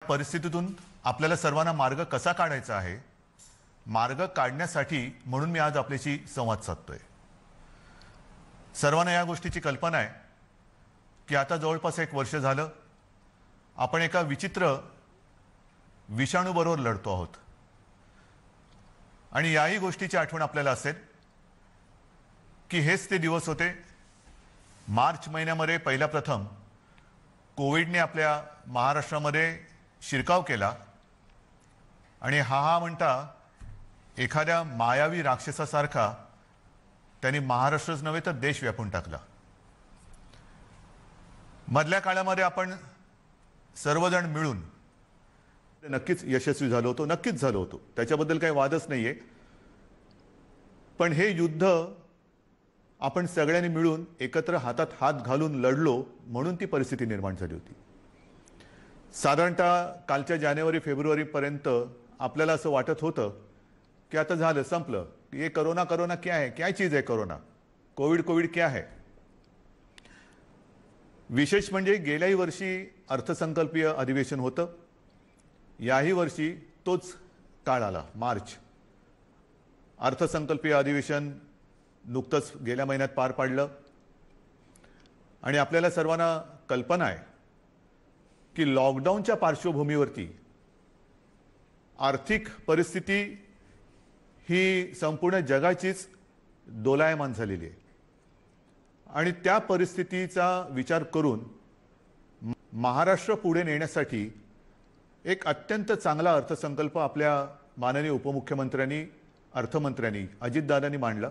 परिस्थितीतून आपल्याला सर्वांना मार्ग कसा काढायचा आहे, मार्ग काढण्यासाठी म्हणून मी आज आपल्याशी संवाद साधतोय। सर्वांना या गोष्टीची कल्पना आहे की आता जवळपास 1 वर्ष झालं आपण एका विचित्र विषाणूबरोबर लढतो आहोत आणि याही गोष्टीची आठवण आपल्याला असेल की हेच ते दिवस होते मार्च महिन्यामध्ये पहिला प्रथम कोविडने आपल्या महाराष्ट्रामध्ये शिरकाव केला आणि हा म्हणता एखाद्या मायावी राक्षसासारखा त्यांनी महाराष्ट्रच नव्हे तर देश व्यापून टाकला। मधल्या काळामध्ये आपण सर्वजण मिळून नक्कीच यशस्वी झालो होतो, नक्कीच झालो होतो, त्याच्याबद्दल काही वादच नाहीये। पण हे युद्ध आपण सगळ्यांनी मिळून एकत्र हातात हात घालून लढलो म्हणून ती परिस्थिती निर्माण झाली होती। साधारणतः कालच्या जानेवारी फेब्रुवारी पर्यंत आपल्याला असं वाटत होतं कि आता झालं, संपलं, ये कोरोना कोरोना क्या है, क्या चीज है कोरोना, कोविड क्या है। विशेष म्हणजे गेल्याही वर्षी अर्थसंकल्पीय अधिवेशन होतं, याही वर्षी तोच काळ आला, मार्च। अर्थसंकल्पीय अधिवेशन नुकतंच गेल्या महिन्यात पार पाडलं आणि आपल्याला सर्वांना कल्पना आहे की लॉकडाऊनच्या पार्श्वभूमीवरती आर्थिक परिस्थिती ही संपूर्ण जगाचीच दोलायमान झालेली आहे आणि त्या परिस्थितीचा विचार करून महाराष्ट्र पुढे नेण्यासाठी एक अत्यंत चांगला अर्थसंकल्प आपल्या माननीय उपमुख्यमंत्र्यांनी अर्थमंत्र्यांनी अजितदादांनी मांडला।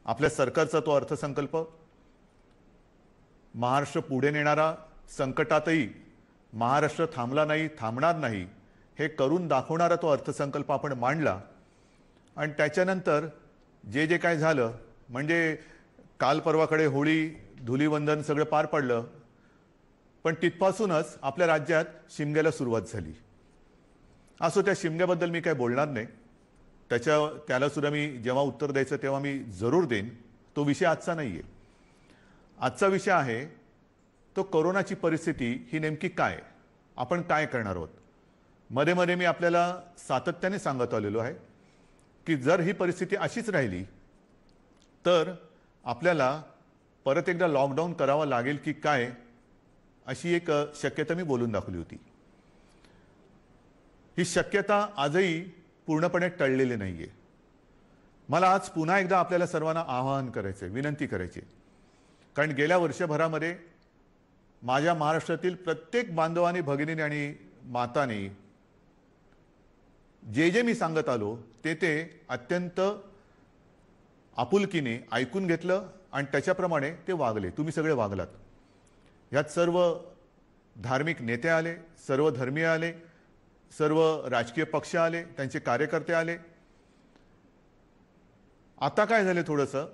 आपल्या सरकारचा तो अर्थसंकल्प महाराष्ट्र पुढे नेणारा, संकटातही महाराष्ट्र थांबला नाही, थांबणार नाही हे करून दाखवणारा तो अर्थसंकल्प आपण मांडला आणि त्याच्यानंतर जे जे काय झालं म्हणजे काल परवाकडे होळी धुलीवंदन सगळं पार पडलं, पण तिथपासूनच आपल्या राज्यात शिमग्याला सुरुवात झाली। असो, त्या शिमग्याबद्दल मी काय बोलणार नाही, त्याला सुद्धा मी जेव्हा उत्तर द्यायचं तेव्हा मी जरूर देईन। तो विषय आजचा नाहीये। आजचा विषय आहे तो कोरोनाची परिस्थिती ही नेमकी काय, आपण काय करणार आहोत। मध्ये मध्ये मी आपल्याला सातत्याने सांगत आलेलो आहे की जर ही परिस्थिती अशीच राहिली तर आपल्याला परत एकदा लॉकडाऊन करावा लागेल की काय, अशी एक शक्यता मी बोलून दाखवली होती। ही शक्यता आजही पूर्णपणे टळलेली नाहीये। मला आज पुन्हा एकदा आपल्याला सर्वांना आवाहन करायचे, विनंती करायची, कारण गेल्या वर्षभरामध्ये माझ्या महाराष्ट्रातील प्रत्येक बांधवांनी, भगिनींनी आणि मातांनी जे जे मी सांगत आलो ते अत्यंत आपुलकीने ऐकून घेतलं आणि त्याच्याप्रमाणे ते वागले। तुम्ही सगळे वागलात। यात सर्व धार्मिक नेते आले, सर्व धर्मीय आले, सर्व राजकीय पक्ष आले, त्यांचे कार्यकर्ते आले। आता काय झाले थोडंसं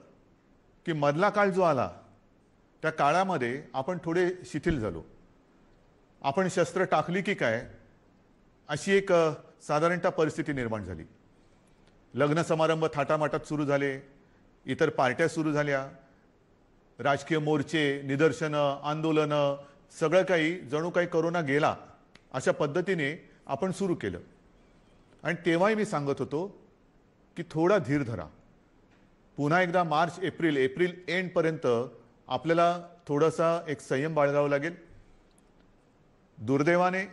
की मधला काळ जो आला त्या काळामध्ये आपण थोडे शिथिल झालो। आपण शस्त्र टाकली की काय अशी एक साधारणतः परिस्थिती निर्माण झाली। लग्न समारंभ थाटामाटात सुरू झाले, इतर पार्ट्या सुरू झाल्या, राजकीय मोर्चे, निदर्शनं, आंदोलनं, सगळं काही जणू काही कोरोना गेला अशा पद्धतीने आपण सुरू केलं। आणि तेव्हाही मी सांगत होतो की थोडा धीर धरा, पुन्हा एकदा मार्च एप्रिल एंड पर्यंत आपल्याला थोडासा एक संयम बाळगावा लागेल। दुर्दैवाने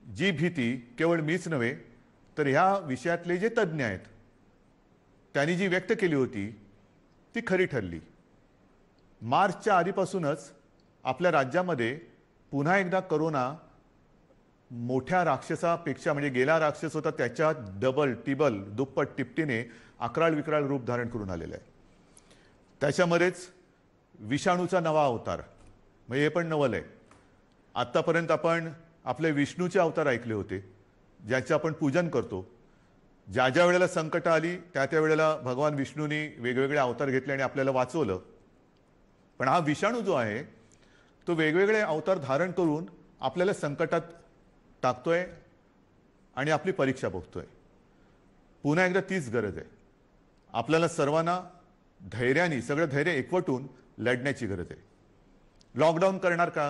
जी भीती केवळ मीच नव्हे तर ह्या विषयातले जे तज्ञ आहेत त्यांनी जी व्यक्त केली होती ती खरी ठरली। मार्चच्या आधीपासूनच आपल्या राज्यामध्ये पुन्हा एकदा कोरोना मोठ्या राक्षसापेक्षा, म्हणजे गेला राक्षस होता त्याच्या डबल टिबल दुप्पट तिपटीने अकराळ विकराळ रूप धारण करून आलेलं आहे। त्याच्यामध्येच विषाणूचा नवा अवतार, म्हणजे हे पण नवल आहे। आतापर्यंत आपण आपले विष्णूचे अवतार ऐकले होते, ज्याचे आपण पूजन करतो। ज्या ज्या वेळेला संकट आली त्या त्या वेळेला भगवान विष्णूंनी वेगवेगळे अवतार घेतले आणि आपल्याला वाचवलं। पण हा विषाणू जो आहे तो वेगवेगळे अवतार धारण करून आपल्याला संकटात टाकतोय आणि आपली परीक्षा बघतोय। पुन्हा एकदा तीच गरज आहे, आपल्याला सर्वांना धैर्याने, सगळं धैर्य एकवटून लढण्याची गरज आहे। लॉकडाऊन करणार का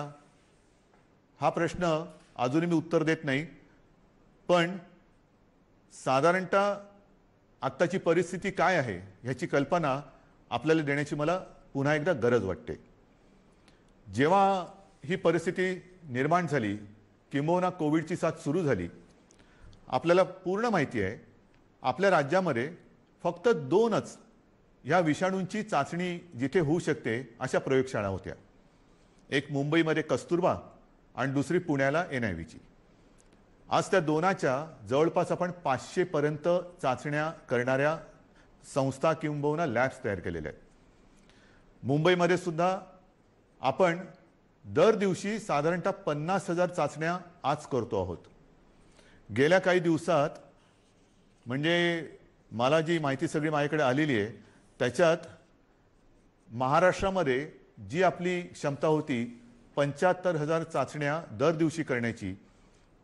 हा प्रश्न अजूनही मी उत्तर देत नाही, पण साधारणतः आत्ताची परिस्थिती काय आहे ह्याची कल्पना आपल्याला देण्याची मला पुन्हा एकदा गरज वाटते. जेव्हा ही परिस्थिती निर्माण झाली, किंबहुना कोविडची साथ सुरू झाली, आपल्याला पूर्ण माहिती आहे आपल्या राज्यामध्ये फक्त 2च ह्या विषाणूंची चाचणी जिथे होऊ शकते अशा प्रयोगशाळा होत्या. एक मुंबईमध्ये कस्तुरबा आणि दुसरी पुण्याला NIVची. आज त्या दोनाच्या जवळपास आपण 500 पर्यंत चाचण्या करणाऱ्या संस्था किंबहुना लॅब्स तयार केलेल्या आहेत. मुंबईमध्ये सुद्धा आपण दर दिवशी साधारणतः 50,000 चाचण्या आज करतो आहोत. गेल्या काही दिवसात म्हणजे मला जी माहिती सगळी माझ्याकडे आलेली आहे त्याच्यात महाराष्ट्रामध्ये जी आपली क्षमता होती 75,000 चाचण्या दर दिवशी करण्याची,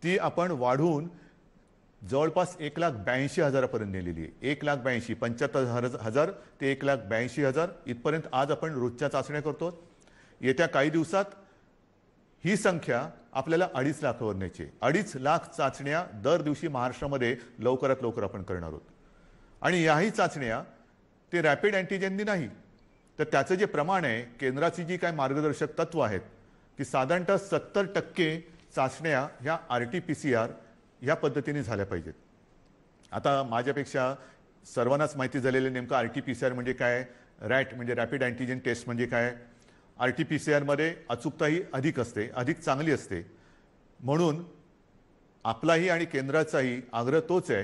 ती आपण वाढवून जवळपास 1,82,000 पर्यंत नेलेली आहे. 1,82,000 75,000 ते 1,82,000 इथपर्यंत आज आपण रोजच्या चाचण्या करतो. येत्या काही दिवसात ही संख्या आपल्याला 2.5 लाखावर न्यायची. 2.5 लाख चाचण्या दर दिवशी महाराष्ट्रामध्ये लवकरात लवकर आपण करणार आहोत. आणि याही चाचण्या ते रॅपिड अँटीजेननी नाही, तर त्याचं जे प्रमाण आहे, केंद्राची जी काय मार्गदर्शक तत्व आहेत, की साधारणतः 70% चाचण्या ह्या RT-PCR ह्या पद्धतीने झाल्या पाहिजेत. आता माझ्यापेक्षा सर्वांनाच माहिती झालेलं नेमकं RT-PCR म्हणजे काय, रॅट म्हणजे रॅपिड अँटीजेन टेस्ट म्हणजे काय. RT-PCR मध्ये अचूकताही अधिक असते, अधिक चांगली असते. म्हणून आपलाही आणि केंद्राचाही आग्रह तोच आहे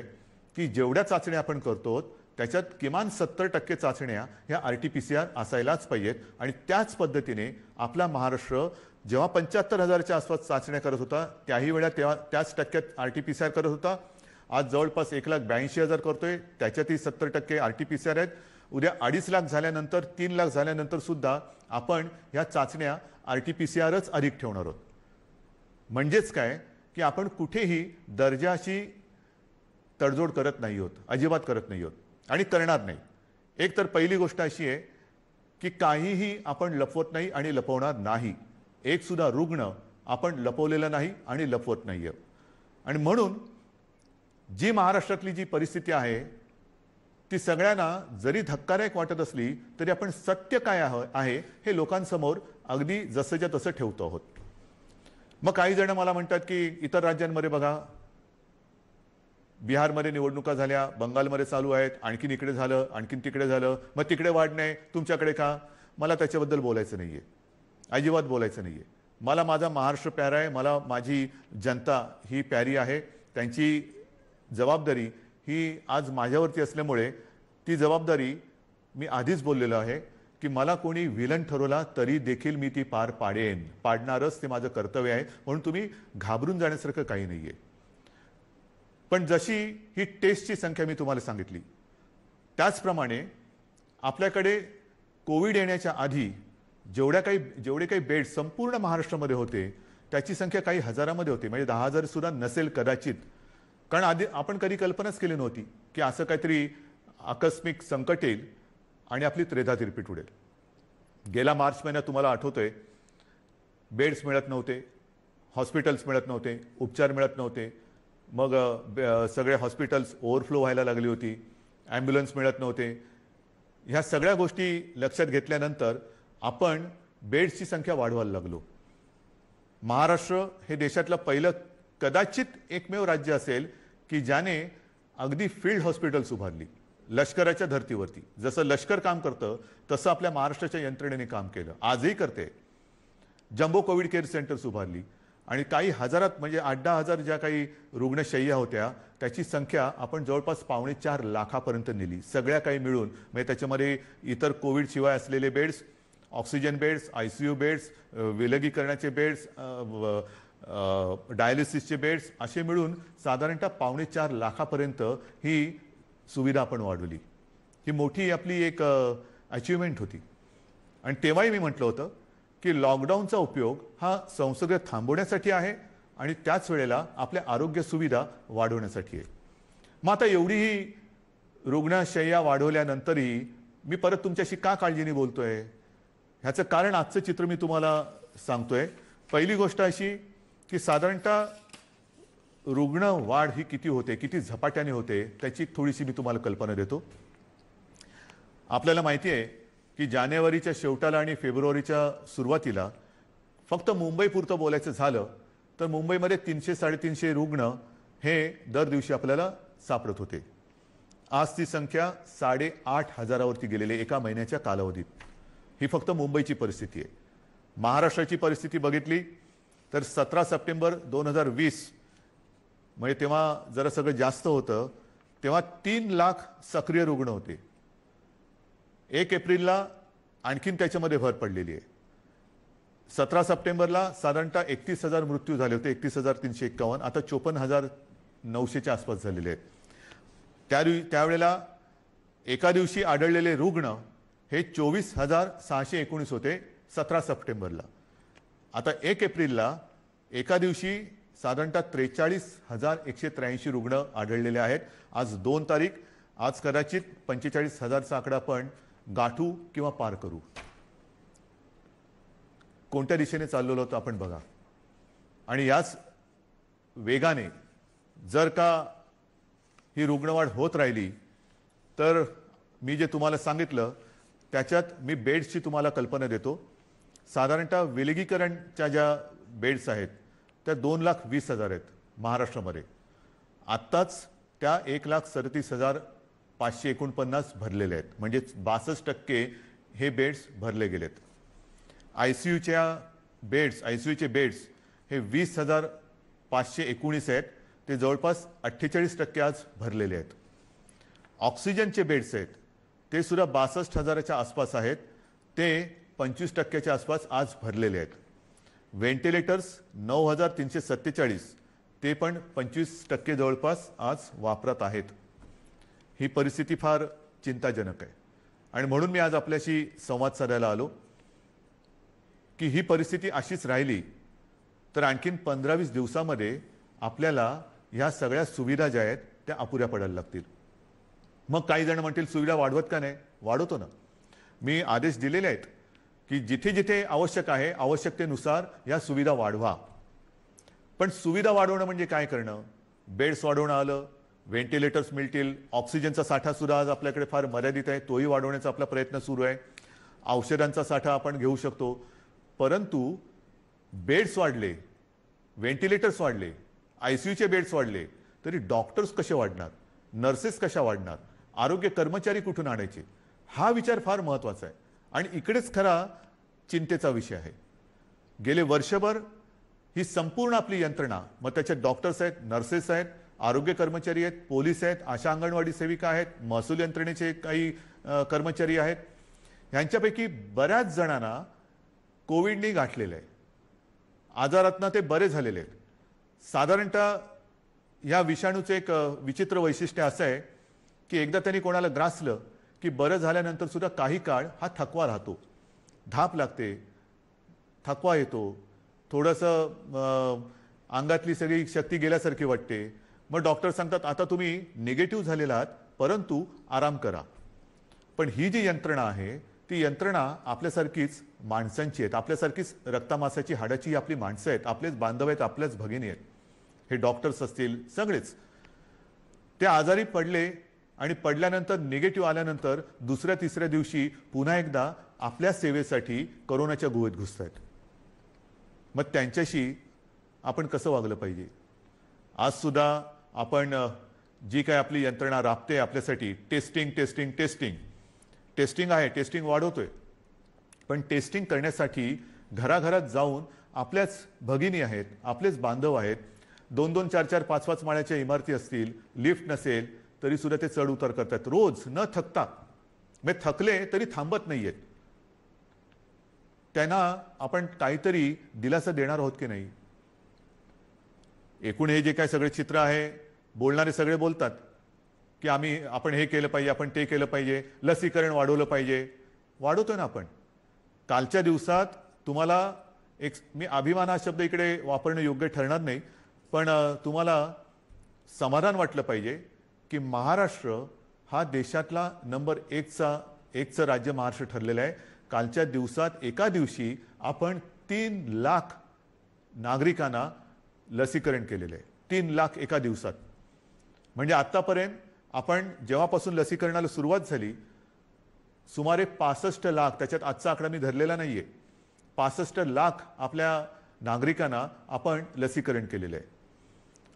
की जेवढ्या चाचण्या आपण करतो त्याच्यात किमान 70% चाचण्या ह्या RT-PCR असायलाच पाहिजेत. आणि त्याच पद्धतीने आपला महाराष्ट्र जेव्हा 75,000च्या आसपास चाचण्या करत होता त्याही वेळा तेव्हा त्याच टक्क्यात RT-PCR करत होता. आज जवळपास 1,82,000 करतोय, त्याच्यातही 70% RT-PCR आहेत. उद्या 2.5 लाख झाल्यानंतर 3 लाख झाल्यानंतर सुद्धा आपण ह्या चाचण्या RT-PCRच अधिक ठेवणार आहोत. म्हणजेच काय की आपण कुठेही दर्जाची तडजोड करत नाही आहोत, अजिबात करत नाही आहोत आणि करणार नाही. एक तर पहिली गोष्ट अशी आहे की काहीही आपण लपवत नाही आणि लपवणार नाही. एक सुद्धा रुग्ण आपण लपवलेला नाही आणि लपवत नाही आहे. आणि म्हणून जी महाराष्ट्रातली जी परिस्थिती आहे ती सगळ्यांना जरी धक्कादायक वाटत असली तरी आपण सत्य काय आहे हे लोकांसमोर अगदी जसंच्या तसं ठेवतो आहोत. मग काही जण मला म्हणतात की इतर राज्यांमध्ये बघा, बिहारमध्ये निवडणुका झाल्या, बंगालमध्ये चालू आहेत, आणखीन इकडे झालं, आणखीन तिकडे झालं, मग तिकडे वाढ नाही, तुमच्याकडे का. मला त्याच्याबद्दल बोलायचं नाही आहे, अजिबात बोलायचं नाही आहे. मला माझा महाराष्ट्र प्यारा आहे, मला माझी जनता ही प्यारी आहे. त्यांची जबाबदारी ही आज माझ्यावरती असल्यामुळे ती जबाबदारी मी आधीच बोललेलो आहे की मला कोणी विलन ठरवला तरी देखील मी ती पार पाडेन, पाडणारच, ते माझं कर्तव्य आहे. म्हणून तुम्ही घाबरून जाण्यासारखं काही नाही आहे. पण जशी ही टेस्टची संख्या मी तुम्हाला सांगितली त्याचप्रमाणे आपल्याकडे कोविड येण्याच्या आधी जेवढे काही बेड संपूर्ण महाराष्ट्रामध्ये होते त्याची संख्या काही हजारामध्ये होती, म्हणजे 10,000 सुद्धा नसेल कदाचित. कारण आधी आपण कधी कल्पनाच केली नव्हती की असं काहीतरी आकस्मिक संकट येईल आणि आपली त्रेधा तिरपीट उडेल. गेला मार्च महिन्यात तुम्हाला आठवतंय बेड्स मिळत नव्हते, हॉस्पिटल्स मिळत नव्हते, उपचार मिळत नव्हते. मग सगळे हॉस्पिटल्स ओव्हरफ्लो व्हायला लागली होती, ॲम्ब्युलन्स मिळत नव्हते. ह्या सगळ्या गोष्टी लक्षात घेतल्यानंतर आपण बेड्सची संख्या वाढवायला लागलो. महाराष्ट्र हे देशातलं पहिलं कदाचित एकमेव राज्य असेल की ज्याने अगदी फील्ड हॉस्पिटल्स उभारली लष्कराच्या धर्तीवरती. जसं लष्कर काम करतं तसं आपल्या महाराष्ट्राच्या यंत्रणेने काम केलं, आजही करते. जम्बो कोविड केअर सेंटर्स उभारली आणि काही हजारात म्हणजे 8-10 ज्या काही रुग्णशय्या होत्या त्याची संख्या आपण जवळपास 3.25 लाखापर्यंत नेली, सगळ्या काही मिळून. म्हणजे त्याच्यामध्ये इतर कोविड शिवाय असलेले beds, oxygen beds, ICU beds, विलगीकरणाचे बेड्स, डायलिसिसचे बेड्स असे मिळून साधारणतः 3.25 लाखापर्यंत ही सुविधा आपण वाढवली. ही मोठी आपली एक अचिव्हमेंट होती. आणि तेव्हाही मी म्हटलं होतं की लॉकडाऊनचा उपयोग हा संसर्ग थांबवण्यासाठी आहे आणि त्याच वेळेला आपल्या आरोग्य सुविधा वाढवण्यासाठी आहे. मग आता एवढीही रुग्णशय्या वाढवल्यानंतरही मी परत तुमच्याशी का काळजीने बोलतोय ह्याचं कारण आजचं चित्र मी तुम्हाला सांगतोय. पहिली गोष्ट अशी की साधारणतः रुग्ण वाढ ही किती होते, किती झपाट्याने होते, त्याची थोडीशी मी तुम्हाला कल्पना देतो. आपल्याला माहिती आहे की जानेवारीच्या शेवटाला आणि फेब्रुवारीच्या सुरुवातीला फक्त मुंबईपुरतं बोलायचं झालं तर मुंबईमध्ये 300-350 रुग्ण हे दर दिवशी आपल्याला सापडत होते. आज ती संख्या 8,500वरती गेलेली एका महिन्याच्या कालावधीत. ही फक्त मुंबईची परिस्थिती आहे. महाराष्ट्राची परिस्थिती बघितली तर 17 सप्टेंबर 2020 म्हणजे तेव्हा जरा सगळं जास्त होतं, तेव्हा 3 लाख सक्रिय रुग्ण होते. 1 एप्रिलला आणखीन त्याच्यामध्ये भर पडलेली आहे. 17 सप्टेंबरला साधारणतः 31,000 मृत्यू झाले होते, 31,351. आता 54,900च्या आसपास झालेले आहेत. त्यावेळेला एका दिवशी आढळलेले रुग्ण हे 24,619 होते 17 सप्टेंबरला. आता 1 एप्रिलला एका दिवशी साधारणतः 43,183 रुग्ण आढळलेले आहेत. आज 2 तारीख. आज कदाचित 45,000चा आकडा आपण गाठू किंवा पार करू. कोणत्या दिशेने चाललेलो होतो आपण बघा. आणि याच वेगाने जर का ही रुग्णवाढ होत राहिली तर मी जे तुम्हाला सांगितलं त्याच्यात मी बेड्सची तुम्हाला कल्पना देतो. साधारणतः विलगीकरणच्या ज्या बेड्स आहेत त्या 2,20,000 आहेत महाराष्ट्रामध्ये. आत्ताच त्या 1,37,549 भरलेले आहेत. म्हणजे 62% हे बेड्स भरले गेलेत. आयसीयूचे बेड्स हे 20,519 आहेत. ते जवळपास 48% आज भरलेले आहेत. ऑक्सिजनचे बेड्स आहेत ते सुद्धा 62,000च्या आसपास आहेत. ते 25%च्या आसपास आज भरलेले आहेत. व्हेंटिलेटर्स 9,347 ते पण 25% जवळपास आज वापरात आहेत. ही परिस्थिती फार चिंताजनक आहे. आणि म्हणून मी आज आपल्याशी संवाद साधायला आलो की ही परिस्थिती अशीच राहिली तर आणखीन 15-20 दिवसामध्ये आपल्याला ह्या सगळ्या सुविधा ज्या आहेत त्या अपुऱ्या पडायला लागतील. मग काही जण म्हणतील सुविधा वाढवत का नाही? वाढवतो ना. मी आदेश दिलेले आहेत की जिथे जिथे आवश्यक आहे आवश्यकतेनुसार या सुविधा वाढवा. पण सुविधा वाढवणं म्हणजे काय करणं? बेड्स वाढवणं आलं, व्हेंटिलेटर्स मिळतील, ऑक्सिजनचा साठा सुद्धा आज आपल्याकडे फार मर्यादित आहे, तोही वाढवण्याचा आपला प्रयत्न सुरू आहे. औषधांचा साठा आपण घेऊ शकतो. परंतु बेड्स वाढले, व्हेंटिलेटर्स वाढले, आयसीयूचे बेड्स वाढले तरी डॉक्टर्स कसे वाढणार? नर्सेस कशा वाढणार? आरोग्य कर्मचारी कुठून आणायचे? हा विचार फार महत्त्वाचा आहे. आणि इकडेच खरा चिंतेचा विषय आहे. गेले वर्षभर ही संपूर्ण आपली यंत्रणा, मग त्याच्यात डॉक्टर्स आहेत, नर्सेस आहेत, आरोग्य कर्मचारी आहेत, पोलीस आहेत, आशा अंगणवाडी सेविका आहेत, महसूल यंत्रणेचे काही कर्मचारी आहेत, ह्यांच्यापैकी बऱ्याच जणांना कोविडने गाठलेलं आहे. आजारातनं ते बरे झालेले आहेत. साधारणतः या विषाणूचं एक विचित्र वैशिष्ट्य असं आहे की एकदा त्यांनी कोणाला ग्रासलं की बरं झाल्यानंतर सुद्धा काही काळ हा थकवा राहतो, धाप लागते, थकवा येतो, थोडंसं अंगातली सगळी शक्ती गेल्यासारखी वाटते. मग डॉक्टर सांगतात आता तुम्ही निगेटिव्ह झालेला आहात परंतु आराम करा. पण ही जी यंत्रणा आहे ती यंत्रणा आपल्यासारखीच माणसांची आहेत, आपल्यासारखीच रक्तामासाची हाडाची आपली माणसं आहेत, आपलेच बांधव आहेत, आपल्याच भगिनी आहेत. हे डॉक्टर्स असतील सगळेच ते आजारी पडले आणि पडल्यानंतर निगेटिव्ह आल्यानंतर दुसऱ्या तिसऱ्या दिवशी पुन्हा एकदा आपल्या सेवेसाठी कोरोनाच्या गुहेत घुसतात. मग त्यांच्याशी आपण कसं वागलं पाहिजे? आज सुद्धा आपण जी काय आपली यंत्रणा राबते आपल्यासाठी, टेस्टिंग टेस्टिंग टेस्टिंग टेस्टिंग आहे, टेस्टिंग वाढवतोय. पण टेस्टिंग करण्यासाठी घराघरात जाऊन आपल्याच भगिनी आहेत, आपलेच बांधव आहेत, 2-2, 4-4, 5-5 माळ्याच्या इमारती असतील, लिफ्ट नसेल तरी सुद्धा ते चढ उतार करतात रोज न थकता. मग थकले तरी थांबत नाहीयेत. त्यांना आपण काहीतरी दिलासा देणार आहोत की नाही? एकूण हे जे काय सगळे चित्र आहे, बोलणारे सगळे बोलतात की आपण हे केलं पाहिजे, आपण ते केलं पाहिजे, लसीकरण वाढवलं पाहिजे. वाढवतोय ना आपण. कालच्या दिवसात तुम्हाला मी अभिमान हा शब्द इकडे वापरणं योग्य ठरणार नाही, पण तुम्हाला समाधान वाटलं पाहिजे की महाराष्ट्र हा देशातला नंबर 1चं राज्य महाराष्ट्र ठरलेलं आहे. कालच्या दिवसात एका दिवशी आपण 3 लाख नागरिकांना लसीकरण केलेलं आहे. 3 लाख एका दिवसात. म्हणजे आतापर्यंत आपण जेव्हापासून लसीकरणाला सुरुवात झाली सुमारे 65 लाख, त्याच्यात आजचा आकडा मी धरलेला नाहीये, 65 लाख आपल्या नागरिकांना आपण लसीकरण केलेलं आहे.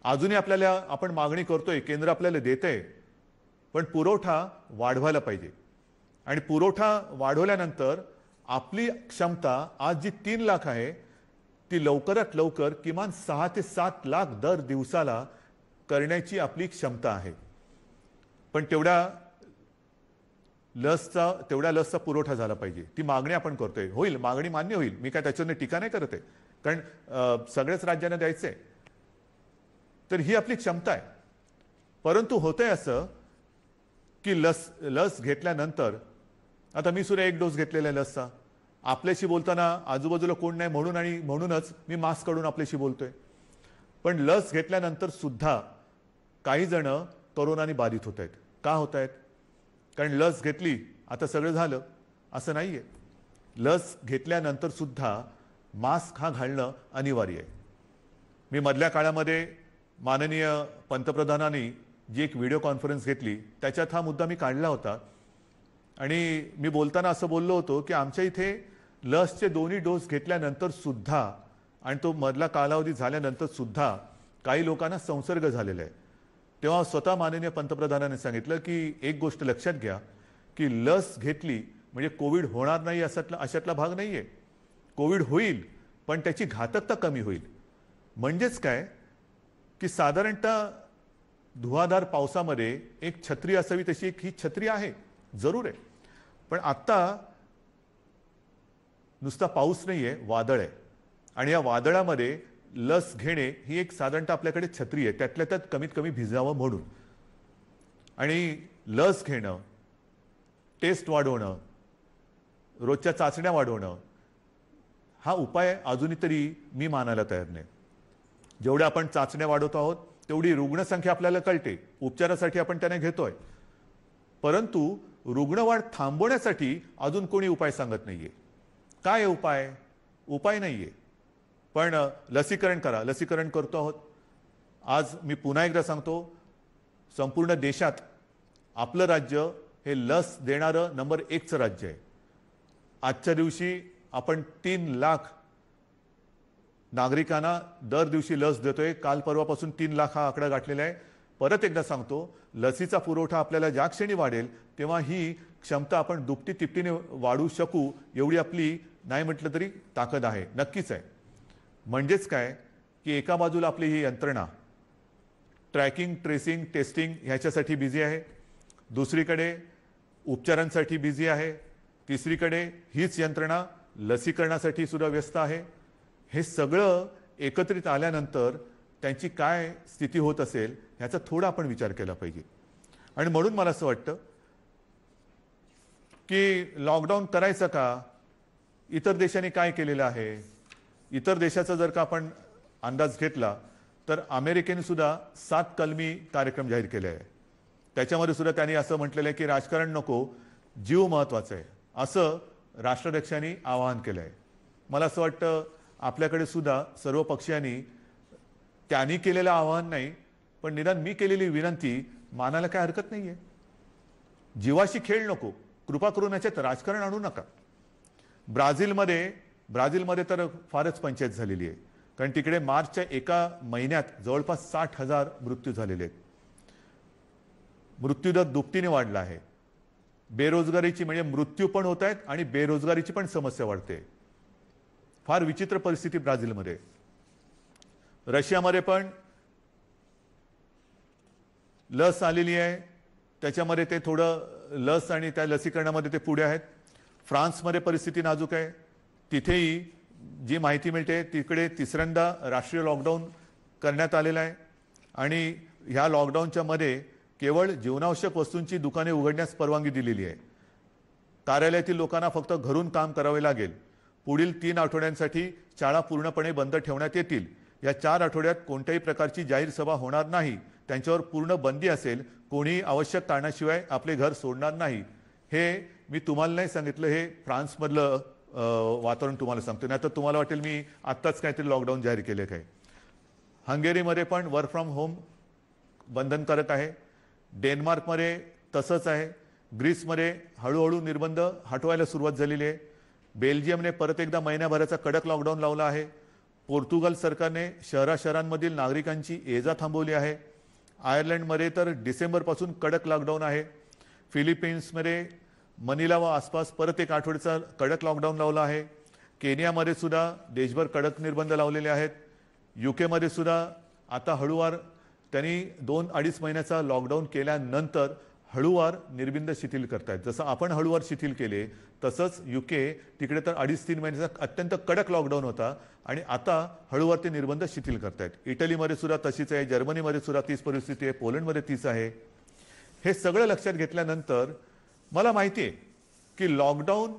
अजूनही आपल्याला आपण मागणी करतोय, केंद्र आपल्याला देतंय, पण पुरवठा वाढवायला पाहिजे. आणि पुरवठा वाढवल्यानंतर आपली क्षमता आज जी 3 लाख आहे ती लवकरात लवकर किमान 6 ते 7 लाख दर दिवसाला करण्याची आपली क्षमता आहे. पण तेवढ्या लसचा पुरवठा झाला पाहिजे. ती मागणी आपण करतोय. होईल, मागणी मान्य होईल, मी काय त्याच्यावर टीका नाही करत आहे, कारण सगळ्याच राज्यांना द्यायचंय. तर ही आपली क्षमता आहे. परंतु होतंय असं की लस घेतल्यानंतर, आता मी सुद्धा 1 डोस घेतलेला आहे लसचा. आपल्याशी बोलताना आजूबाजूला कोण नाही म्हणूनच मी मास्क काढून आपल्याशी बोलतोय. पण लस घेतल्यानंतर सुद्धा काही जण कोरोनाने बाधित होत आहेत. का होत आहेत? कारण लस घेतली आता सगळं झालं असं नाहीये. लस घेतल्यानंतर सुद्धा मास्क हा घालणं अनिवार्य आहे. मी मधल्या काळामध्ये माननीय पंतप्रधानांनी जी एक व्हिडिओ कॉन्फरन्स घेतली त्याच्यात हा मुद्दा मी काढला होता. आणि मी बोलताना असं बोललो होतो की आमच्या इथे लसचे 2 डोस घेतल्यानंतर सुद्धा आणि तो मधला कालावधी झाल्यानंतर सुद्धा काही लोकांना संसर्ग झालेला आहे. तेव्हा स्वतः माननीय पंतप्रधानांनी सांगितलं की एक गोष्ट लक्षात घ्या की लस घेतली म्हणजे कोविड होणार नाही अशातला भाग नाहीये. कोविड होईल पण त्याची घातकता कमी होईल. म्हणजेच काय की साधारणतः धुवाधार पावसामध्ये एक छत्री असावी तशी एक ही छत्री आहे, जरूर आहे. पण आता नुसता पाऊस नाहीये, वादळ आहे. आणि या वादळामध्ये लस घेणे ही एक साधारणतः आपल्याकडे छत्री आहे, त्यातल्या त्यात कमीत कमी भिजावं म्हणून. आणि लस घेणं, टेस्ट वाढवणं, रोजच्या चाचण्या वाढवणं हा उपाय अजूनही तरी मी मानायला तयार नाही. जेवढ्या आपण चाचण्या वाढवतो आहोत तेवढी रुग्णसंख्या आपल्याला कळते, उपचारासाठी आपण त्यांना घेतोय. परंतु रुग्णवाढ थांबवण्यासाठी अजून कोणी उपाय सांगत नाहीये. काय उपाय? उपाय नाहीये. पण लसीकरण करा, लसीकरण करतो आहोत. आज मी पुन्हा एकदा सांगतो, संपूर्ण देशात आपलं राज्य हे लस देणारं नंबर 1चं राज्य आहे. आजच्या दिवशी आपण 3 लाख नागरिकांना दर दिवशी लस देतोय. काल परवापासून 3 लाख हा आकडा गाठलेला आहे. परत एकदा सांगतो, लसीचा पुरवठा आपल्याला ज्या क्षणी वाढेल तेव्हा ही क्षमता आपण दुपटी तिपटीने वाढवू शकू एवढी आपली नाही म्हटलं तरी ताकद आहे, नक्कीच आहे. म्हणजेच काय की एका बाजूला आपली ही यंत्रणा ट्रॅकिंग, ट्रेसिंग, टेस्टिंग ह्याच्यासाठी बिझी आहे, दुसरीकडे उपचारांसाठी बिझी आहे, तिसरीकडे हीच यंत्रणा लसीकरणासाठी सुद्धा व्यस्त आहे. हे सगळं एकत्रित आल्यानंतर त्यांची काय स्थिती होत असेल ह्याचा थोडा आपण विचार केला पाहिजे. आणि म्हणून मला असं वाटतं की लॉकडाऊन करायचं का? इतर देशांनी काय केलेलं आहे? इतर देशाचा जर का आपण अंदाज घेतला तर अमेरिकेने सुद्धा 7 कलमी कार्यक्रम जाहीर केले आहे. त्याच्यामध्ये सुद्धा त्यांनी असं म्हटलेलं आहे की राजकारण नको, जीव महत्त्वाचा आहे, असं राष्ट्राध्यक्षांनी आवाहन केलं आहे. मला असं वाटतं आपल्याकडे सुद्धा सर्व पक्षीयांनी त्यांनी केलेलं आवाहन नाही पण निदान मी केलेली विनंती मानायला काय हरकत नाहीये. जीवाशी खेळ नको, कृपा करून याच्यात राजकारण आणू नका. ब्राझीलमध्ये तर फारच पंचायत झालेली आहे, कारण तिकडे मार्चच्या एका महिन्यात जवळपास 60,000 मृत्यू झालेले आहेत. मृत्यूदर दुपटीने वाढला आहे. बेरोजगारीची म्हणजे मृत्यू पण होत आहेत आणि बेरोजगारीची पण समस्या वाढते. फार विचित्र परिस्थिती ब्राझीलमध्ये. रशियामध्ये पण लस आलेली आहे, त्याच्यामध्ये ते थोडं लस आणि त्या लसीकरणामध्ये ते पुढे आहेत. फ्रान्समध्ये परिस्थिती नाजूक आहे. तिथेही जी माहिती मिळते तिकडे तिसऱ्यांदा राष्ट्रीय लॉकडाऊन करण्यात आलेला आहे. आणि ह्या लॉकडाऊनच्या मध्ये केवळ जीवनावश्यक वस्तूंची दुकाने उघडण्यास परवानगी दिलेली आहे. कार्यालयातील लोकांना फक्त घरून काम करावे लागेल. पुढील 3 आठवड्यांसाठी शाळा पूर्णपणे बंद ठेवण्यात येतील. या 4 आठवड्यात कोणत्याही प्रकारची जाहीर सभा होणार नाही. त्यांच्यावर पूर्ण बंदी असेल. कोणीही आवश्यक कारणाशिवाय आपले घर सोडणार नाही. हे मी तुम्हाला नाही सांगितलं, हे फ्रान्समधलं वातावरण तुम्हाला सांगतो. नाही तर तुम्हाला वाटेल मी आत्ताच काहीतरी लॉकडाऊन जाहीर केले काय. हंगेरीमध्ये पण वर्क फ्रॉम होम बंधनकारक आहे. डेन्मार्कमध्ये तसंच आहे. ग्रीसमध्ये हळूहळू निर्बंध हटवायला सुरुवात झालेली आहे. बेल्जियमने परत एकदा महिन्याभराचा कडक लॉकडाऊन लावला आहे. पोर्तुगाल सरकारने शहरांमधील नागरिकांची ये जा थांबवली आहे. आयर्लंडमध्ये तर डिसेंबरपासून कडक लॉकडाऊन आहे. फिलिपिन्समध्ये मनिला व आसपास परत एक आठवड्याचा कडक लॉकडाऊन लावला आहे. केनियामध्ये सुद्धा देशभर कडक निर्बंध लावलेले आहेत. यूकेमध्ये सुद्धा आता हळूवार त्यांनी 2-2.5 महिन्याचा लॉकडाऊन केल्यानंतर हळूवार निर्बंध शिथिल करतायत. जसं आपण हळूवार शिथिल केले तसंच यूके तिकडे तर 2.5-3 महिन्याचा अत्यंत कडक लॉकडाऊन होता आणि आता हळूवार ते निर्बंध शिथिल करतायत. इटलीमध्ये सुद्धा तशीच आहे. जर्मनीमध्ये सुद्धा तीच परिस्थिती आहे. पोलंडमध्ये तीच आहे. हे सगळं लक्षात घेतल्यानंतर मला माहिती आहे की लॉकडाऊन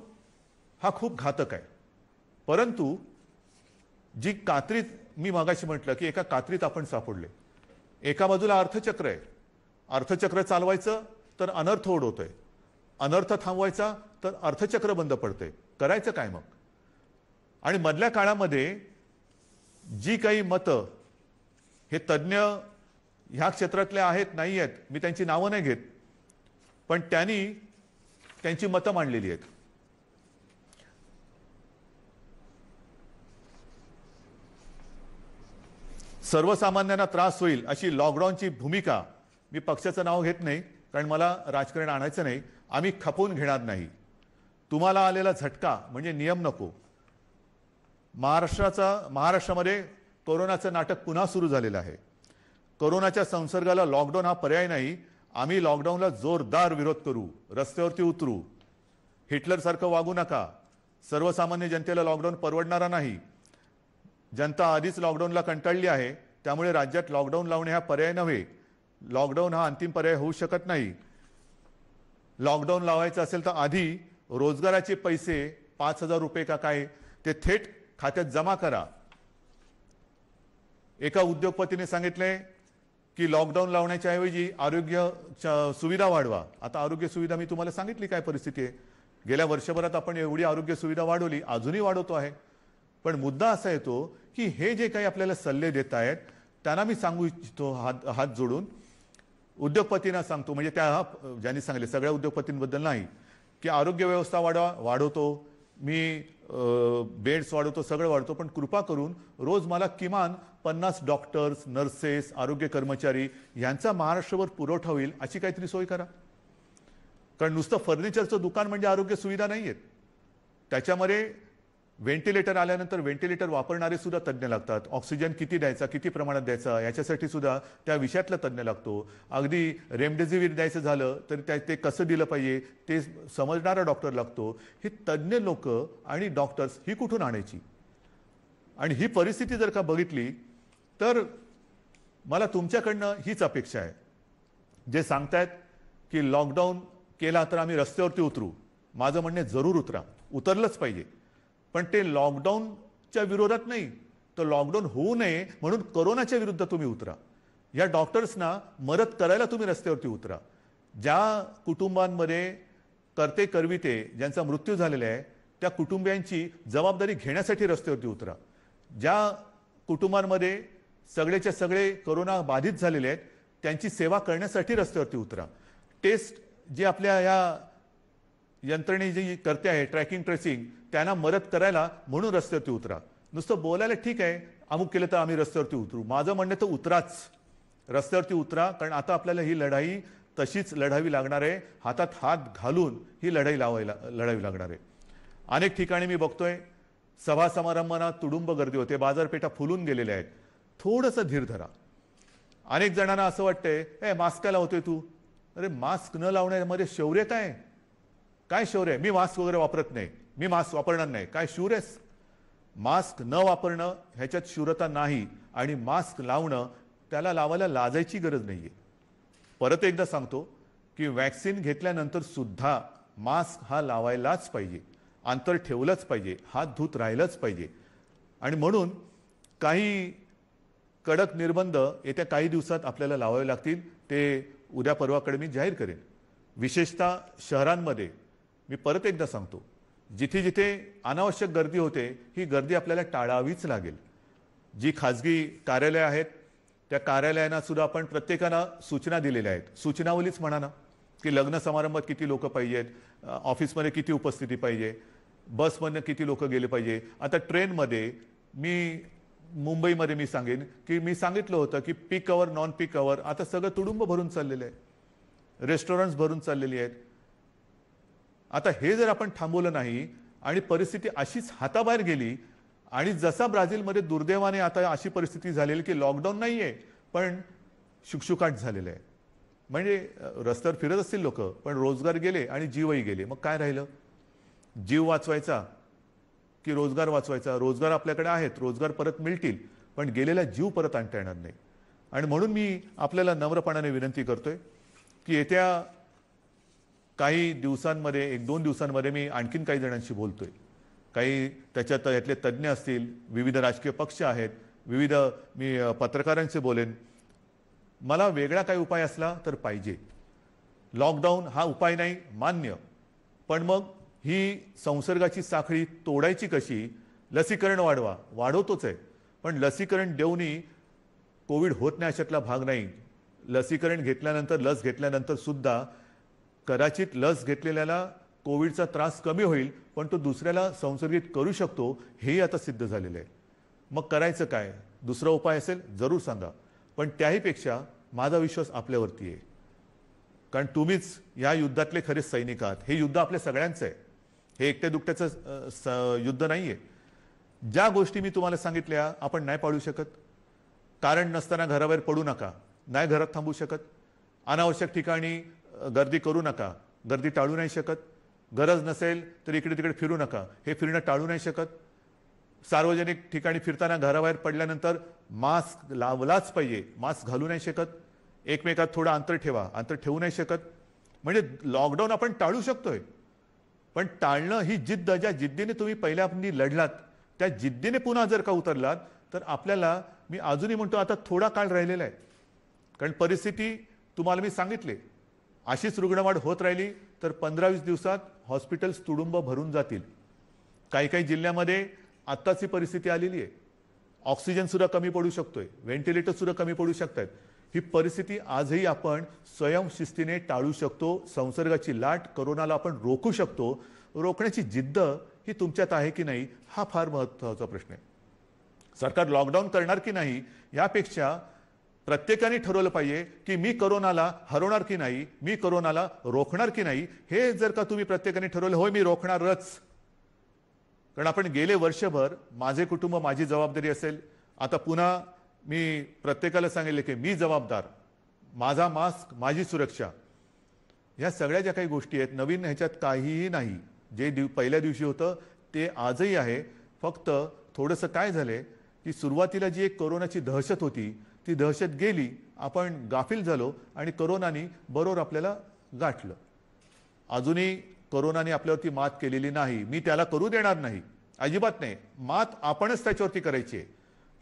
हा खूप घातक आहे. परंतु जी कात्रीत मी मागाशी म्हटलं की एका कात्रीत आपण सापडले. एका बाजूला अर्थचक्र आहे. अर्थचक्र चालवायचं तर अनर्थ ओढवतोय. अनर्थ थांबवायचा तर अर्थचक्र बंद पडतंय. करायचं काय मग? आणि मधल्या काळामध्ये जी काही मतं हे तज्ज्ञ ह्या क्षेत्रातले आहेत नाही आहेत, मी त्यांची नावं नाही घेत, पण त्यांनी त्यांची मतं मांडलेली आहेत. सर्वसामान्यांना त्रास होईल अशी लॉकडाऊनची भूमिका, मी पक्षाचं नाव घेत नाही कारण मला राजकारण आणायचं नाही, आम्ही खपवून घेणार नाही. तुम्हाला आलेला झटका म्हणजे नियम नको. महाराष्ट्रामध्ये कोरोनाचं नाटक पुन्हा सुरू झालेलं आहे. कोरोनाच्या संसर्गाला लॉकडाऊन हा पर्याय नाही. आम्ही लॉकडाऊनला जोरदार विरोध करू, रस्त्यावरती उतरू. हिटलरसारखं वागू नका. सर्वसामान्य जनतेला लॉकडाऊन परवडणारा नाही. जनता आधीच लॉकडाऊनला कंटाळली आहे. त्यामुळे राज्यात लॉकडाऊन लावणे हा पर्याय नव्हे. लॉकडाऊन हा अंतिम पर्याय होऊ शकत नाही. लॉकडाऊन लावायचं असेल तर आधी रोजगाराचे पैसे 5,000 रुपये का काय ते थेट खात्यात जमा करा. एका उद्योगपतीने सांगितले की लॉकडाऊन लावण्याच्या ऐवजी आरोग्य सुविधा वाढवा. आता आरोग्य सुविधा मी तुम्हाला सांगितली काय परिस्थिती आहे. गेल्या वर्षभरात आपण एवढी आरोग्य सुविधा वाढवली, अजूनही वाढवतो आहे. पण मुद्दा असा येतो की हे जे काही आपल्याला सल्ले देत आहेत त्यांना मी सांगू इच्छितो हात जोडून, उद्योगपतींना सांगतो, म्हणजे त्या ज्यांनी सांगितले सगळ्या उद्योगपतींबद्दल नाही, की आरोग्य व्यवस्था वाढवतो मी, बेड्स वाढवतो, सगळं वाढवतो, पण कृपा करून रोज मला किमान 50 डॉक्टर्स, नर्सेस, आरोग्य कर्मचारी यांचा महाराष्ट्रभर पुरवठा होईल अशी काहीतरी सोय करा. कारण नुसतं फर्निचरचं दुकान म्हणजे आरोग्य सुविधा नाही आहेत. त्याच्यामध्ये व्हेंटिलेटर आल्यानंतर व्हेंटिलेटर वापरणारे सुद्धा तज्ज्ञ लागतात. ऑक्सिजन किती द्यायचा, किती प्रमाणात द्यायचा याच्यासाठी सुद्धा त्या विषयातला तज्ज्ञ लागतो. अगदी रेमडेसिवीर द्यायचं झालं तर ते कसं दिलं पाहिजे ते समजणारा डॉक्टर लागतो. ही तज्ज्ञ लोक आणि डॉक्टर्स ही कुठून आणायची? आणि ही परिस्थिती जर का बघितली तर मला तुमच्याकडनं हीच अपेक्षा आहे. जे सांगतायत की लॉकडाऊन केला तर आम्ही रस्त्यावरती उतरू, माझं म्हणणे जरूर उतरा, उतरलंच पाहिजे. पण ते लॉकडाऊनच्या विरोधात नाही, तर लॉकडाऊन होऊ नये म्हणून कोरोनाच्या विरुद्ध तुम्ही उतरा. या डॉक्टर्सना मदत करायला तुम्ही रस्त्यावरती उतरा. ज्या कुटुंबांमध्ये करते करविते ज्यांचा मृत्यू झालेला आहे त्या कुटुंबियांची जबाबदारी घेण्यासाठी रस्त्यावरती उतरा. ज्या कुटुंबांमध्ये सगळेच्या सगळे कोरोना बाधित झालेले आहेत त्यांची सेवा करण्यासाठी रस्त्यावरती उतरा. टेस्ट जे आपल्या या यंत्रणे जी करते आहे ट्रॅकिंग ट्रेसिंग त्यांना मदत करायला म्हणून रस्त्यावरती उतरा. नुसतं बोलायला ठीक आहे अमुक केलं तर आम्ही रस्त्यावरती उतरू, माझं म्हणणं तर उतराच, रस्त्यावरती उतरा. कारण आता आपल्याला ही लढाई तशीच लढावी लागणार आहे. हातात हात घालून ही लढाई लढावी लागणार आहे. अनेक ठिकाणी मी बघतोय सभा समारंभांना तुडुंब गर्दी होते, बाजारपेठा फुलून गेलेल्या आहेत. थोडंसं धीर धरा. अनेक जणांना असं वाटतंय ए मास्क काय लावतोय तू? अरे मास्क न लावण्यामध्ये शौर्य काय शौर्य? मी मास्क वगैरे वापरत नाही, मी मास्क वापरणार नाही, काय शूर आहेस? मास्क न वापरणं ह्याच्यात शूरता नाही. आणि मास्क लावणं त्याला लावायला लाजायची गरज नाहीये. परत एकदा सांगतो की वॅक्सिन घेतल्यानंतर सुद्धा मास्क हा लावायलाच पाहिजे, अंतर ठेवलंच पाहिजे, हात धुत राहिलंच पाहिजे. आणि म्हणून काही कडक निर्बंध येत्या काही दिवसात आपल्याला लावावे लागतील. ते उद्या परवाकडे मी जाहीर करेन. विशेषतः शहरांमध्ये मी परत एकदा सांगतो, जिथे जिथे अनावश्यक गर्दी होते ही गर्दी आपल्याला टाळावीच लागेल. जी खाजगी कार्यालय आहेत त्या कार्यालयांना सुद्धा आपण प्रत्येकाला सूचना दिलेल्या आहेत. सूचनावलीच म्हणा ना, की लग्न समारंभात किती लोक पाहिजेत, ऑफिसमध्ये किती उपस्थिती पाहिजे, बसमधनं किती लोक गेले पाहिजे. आता ट्रेनमध्ये मी मुंबईमध्ये मी सांगेन की मी सांगितलं होतं की पीक अवर नॉन पीक अवर आता सगळं तुडुंब भरून चाललेलं आहे, रेस्टॉरंट्स भरून चाललेली आहेत. आता हे जर आपण थांबवलं नाही आणि परिस्थिती अशीच हाताबाहेर गेली आणि जसा ब्राझीलमध्ये दुर्दैवाने आता अशी परिस्थिती झालेली की लॉकडाऊन नाही आहे पण शुकशुकाट झालेलं आहे. म्हणजे रस्त्यावर फिरत असतील लोक पण रोजगार गेले आणि जीवही गेले. मग काय राहिलं? जीव वाचवायचा की रोजगार वाचवायचा? रोजगार आपल्याकडे आहेत, रोजगार परत मिळतील पण गेलेला जीव परत आणता येणार नाही. आणि म्हणून मी आपल्याला नम्रपणाने विनंती करतोय की येत्या काही दिवसांमध्ये 1-2 दिवसांमध्ये मी आणखीन काही जणांशी बोलतोय. काही त्याच्यात यातले तज्ज्ञ असतील, विविध राजकीय पक्ष आहेत, विविध मी पत्रकारांशी बोलेन. मला वेगळा काही उपाय असला तर पाहिजे. लॉकडाऊन हा उपाय नाही मान्य, पण मग ही संसर्गाची साखळी तोडायची कशी? लसीकरण वाढवतोच आहे पण लसीकरण देऊनही कोविड होत नाही अशातला भाग नाही. लसीकरण घेतल्यानंतर, लस घेतल्यानंतर सुद्धा कदाचित लस घेतलेल्याला कोविडचा त्रास कमी होईल पण तो दुसऱ्याला संसर्गित करू शकतो, हेही आता सिद्ध झालेलं आहे. मग करायचं काय? दुसरा उपाय असेल जरूर सांगा, पण त्याहीपेक्षा माझा विश्वास आपल्यावरती आहे. कारण तुम्हीच या युद्धातले खरे सैनिक आहात. हे युद्ध आपल्या सगळ्यांचं आहे, हे एकट्या दुकट्याचं युद्ध नाही आहे. ज्या गोष्टी मी तुम्हाला सांगितल्या आपण नाही पाळू शकत. कारण नसताना घराबाहेर पडू नका, नाही घरात थांबू शकत. अनावश्यक ठिकाणी गर्दी करू नका, गर्दी टाळू नाही शकत. गरज नसेल तर इकडे तिकडे फिरू नका, हे फिरणं टाळू नाही शकत. सार्वजनिक ठिकाणी फिरताना घराबाहेर पडल्यानंतर मास्क लावलाच पाहिजे, मास्क घालू नाही शकत. एकमेकात थोडं अंतर ठेवा, अंतर ठेवू नाही शकत. म्हणजे लॉकडाऊन आपण टाळू शकतोय पण टाळणं ही जिद्द, ज्या जिद्दीने तुम्ही पहिल्यापासून लढलात त्या जिद्दीने पुन्हा जर का उतरलात तर आपल्याला, मी अजूनही म्हणतो आता थोडा काळ राहिलेला आहे. कारण परिस्थिती तुम्हाला मी सांगितले, अशीच रुग्णवाढ होत राहिली तर 15-20 दिवसात हॉस्पिटल्स तुडुंब भरून जातील. काही काही जिल्ह्यामध्ये आत्ताची परिस्थिती आलेली आहे. ऑक्सिजन सुद्धा कमी पडू शकतोय, व्हेंटिलेटर सुद्धा कमी पडू शकतात. ही परिस्थिती आजही आपण स्वयंशिस्तीने टाळू शकतो. संसर्गाची लाट, कोरोनाला आपण रोखू शकतो. रोखण्याची जिद्द ही तुमच्यात आहे की नाही हा फार महत्त्वाचा प्रश्न आहे. सरकार लॉकडाऊन करणार की नाही यापेक्षा प्रत्येकाने ठरवलं पाहिजे की मी कोरोनाला हरवणार की नाही, मी कोरोनाला रोखणार की नाही. हे जर का तुम्ही प्रत्येकाने ठरवलं, होय मी रोखणारच. कारण आपण गेले वर्षभर माझे कुटुंब माझी जबाबदारी असेल, आता पुन्हा मी प्रत्येकाला सांगितले की मी जबाबदार, माझा मास्क माझी सुरक्षा. ह्या सगळ्या ज्या काही गोष्टी आहेत नवीन, ह्याच्यात काहीही नाही. जे पहिल्या दिवशी होतं ते आजही आहे. फक्त थोडंसं काय झालंय की सुरुवातीला जी एक कोरोनाची दहशत होती ती दहशत गेली, आपण गाफील झालो आणि कोरोनाने बरोबर आपल्याला गाठलं. अजूनही कोरोनाने आपल्यावरती मात केलेली नाही, मी त्याला करू देणार नाही, अजिबात नाही. मात आपणच त्याच्यावरती करायची आहे.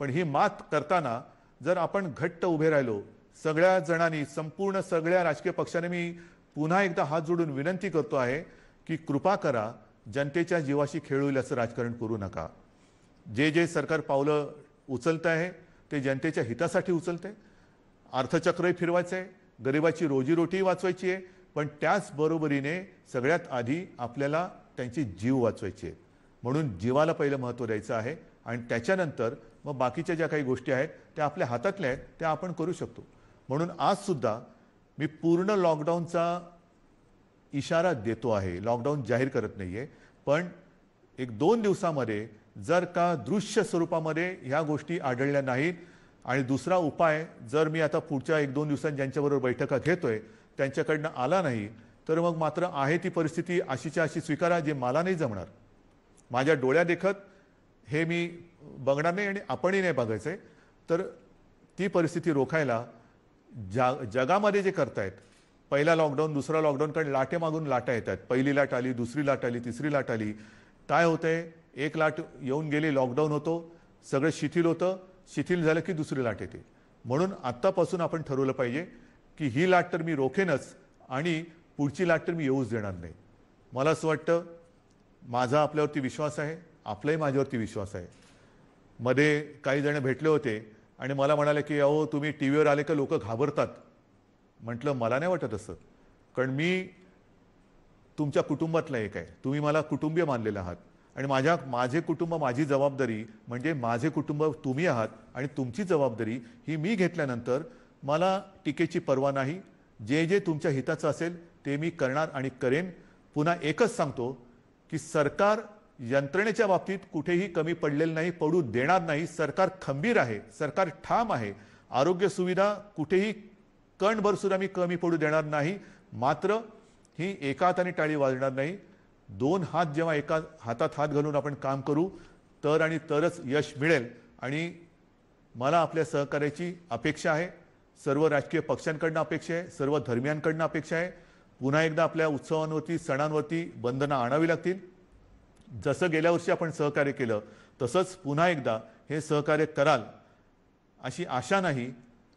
पण ही मात करताना जर आपण घट्ट उभे राहिलो सगळ्या जणांनी, संपूर्ण सगळ्या राजकीय पक्षाने, मी पुन्हा एकदा हात जोडून विनंती करतो आहे की कृपा करा, जनतेच्या जीवाशी खेळ होईल असं राजकारण करू नका. जे सरकार पावलं उचलत आहे ते जनतेच्या हितासाठी उचलते. अर्थचक्रही फिरवायचं आहे, गरिबाची रोजीरोटी वाचवायची आहे, पण त्याच बरोबरीने सगळ्यात आधी आपल्याला त्यांची जीव वाचवायची आहे. म्हणून जीवाला पहिलं महत्त्व द्यायचं आहे आणि त्याच्यानंतर मग बाकीच्या ज्या काही गोष्टी आहेत त्या आपल्या हातातल्या आहेत त्या आपण करू शकतो. म्हणून आज सुद्धा मी पूर्ण लॉकडाऊनचा इशारा देतो आहे, लॉकडाऊन जाहीर करत नाही आहे. पण 1-2 दिवसामध्ये जर का दृश्य स्वरूपामध्ये ह्या गोष्टी आढळल्या नाहीत आणि दुसरा उपाय जर मी आता पुढच्या 1-2 दिवसांत ज्यांच्याबरोबर बैठका घेतोय त्यांच्याकडनं आला नाही तर मग मात्र आहे ती परिस्थिती अशीच्या अशी स्वीकारा, जे मला नाही जमणार. माझ्या डोळ्या देखत हे मी बघणार नाही आणि आपणही नाही बघायचं आहे. तर ती परिस्थिती रोखायला जगामध्ये जे करतायत, पहिला लॉकडाऊन दुसरा लॉकडाऊन, कारण लाटे मागून लाटा येतात. पहिली लाट आली, दुसरी लाट आली, तिसरी लाट आली. काय होतंय, एक लाट येऊन गेली, लॉकडाऊन होतो, सगळं शिथिल होतं, शिथिल झालं की दुसरी लाट येते. म्हणून आत्तापासून आपण ठरवलं पाहिजे की ही लाट तर मी रोखेनच आणि पुढची लाट तर मी येऊच देणार नाही. मला असं वाटतं, माझा आपल्यावरती विश्वास आहे, आपलाही माझ्यावरती विश्वास आहे. मध्ये काही जण भेटले होते आणि मला म्हणाले की अहो तुम्ही टी व्हीवर आले का लोक घाबरतात. म्हटलं मला नाही वाटत असं, कारण मी तुमच्या कुटुंबातला एक आहे. तुम्ही मला कुटुंबीय मानलेलं आहात आणि माझे कुटुंब, माझी जबाबदारी म्हणजे माझे कुटुंब तुम्ही आहात आणि तुमची जबाबदारी ही मी घेतल्यानंतर मला टीकेची पर्वा नाही. जे जे तुमच्या हिताचं असेल ते मी करणार आणि करेन. पुन्हा एकच सांगतो की सरकार यंत्रणेच्या बाबतीत कुठेही कमी पडलेलं नाही, पडू देणार नाही. सरकार खंबीर आहे, सरकार ठाम आहे. आरोग्य सुविधा कुठेही कणभर सुद्धा मी कमी पडू देणार नाही. मात्र ही एका हाताने टाळी वाजणार नाही. दोन हात जेव्हा एका हातात हात घालून आपण काम करू तर आणि तरच यश मिळेल. आणि मला आपल्या सहकार्याची अपेक्षा आहे, सर्व राजकीय पक्षांकडनं अपेक्षा आहे, सर्व धर्मियांकडनं अपेक्षा आहे. पुन्हा एकदा आपल्या उत्सवांवरती, सणांवरती बंधनं आणावी लागतील. जसं गेल्या वर्षी आपण सहकार्य केलं तसंच पुन्हा एकदा हे सहकार्य कराल अशी आशा नाही,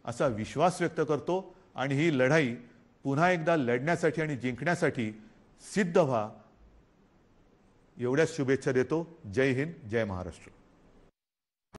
असा विश्वास व्यक्त करतो. आणि ही लढाई पुन्हा एकदा लढण्यासाठी आणि जिंकण्यासाठी सिद्ध व्हा एवढ्याच शुभेच्छा देतो. जय हिंद, जय महाराष्ट्र.